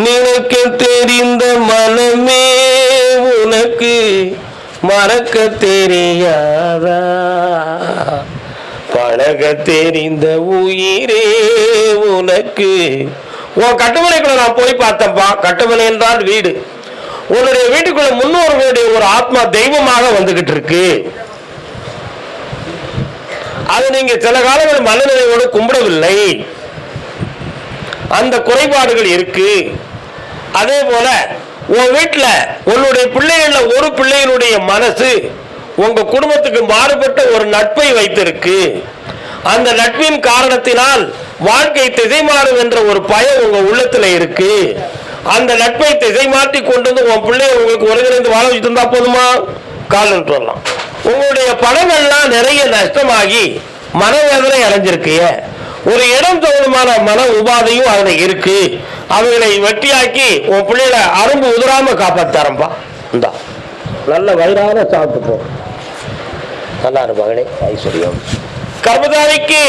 நினைக்க தெரிந்த மனமே உனக்கு மறக்க தெரியாதா? பழக தெரிந்த உயிரே உனக்கு. உன் கட்டுமனைக்குள்ள நான் போய் பார்த்தப்பா. கட்டுமனை என்றால் வீடு. உன்னுடைய வீட்டுக்குள்ள முன்னோர்களுடைய ஒரு ஆத்மா தெய்வமாக வந்துகிட்டு இருக்கு. அது நீங்க சில காலங்கள் மனநிலையோடு கும்பிடவில்லை, அந்த குறைபாடுகள் இருக்கு. அதே போல உன் வீட்டுல உன்னுடைய பிள்ளைகள்ல ஒரு பிள்ளைகளுடைய மனசு உங்க குடும்பத்துக்கு மாறுபட்ட ஒரு நட்பை வைத்திருக்கு. அந்த நட்பின் காரணத்தினால் வாழ்க்கை திசை மாறும் என்ற ஒரு பயம் உங்க உள்ளத்துல இருக்கு. அந்த நட்பை திசை மாற்றி கொண்டு வந்து உன் பிள்ளைய உங்களுக்கு ஒருங்கிணைந்து வாழ வச்சுட்டு இருந்தா போதுமா? காலன்ட்டு வரலாம். உங்களுடைய பணங்கள்லாம் நிறைய நஷ்டமாகி மனவேதனை அடைஞ்சிருக்கு. ஒரு இடம் தகுந்தமான மன உபாதையும் அதுல இருக்கு. அவைகளை வெட்டியாக்கி உன் பிள்ளைகளை அரும்பு உதிராம காப்பாத்தாரம்பா. இந்தா நல்ல வயிறான சாப்பிட்டு போ. நல்லா இரு மகனே. ஐஸ்வர்யம் கர்மதாரிக்கு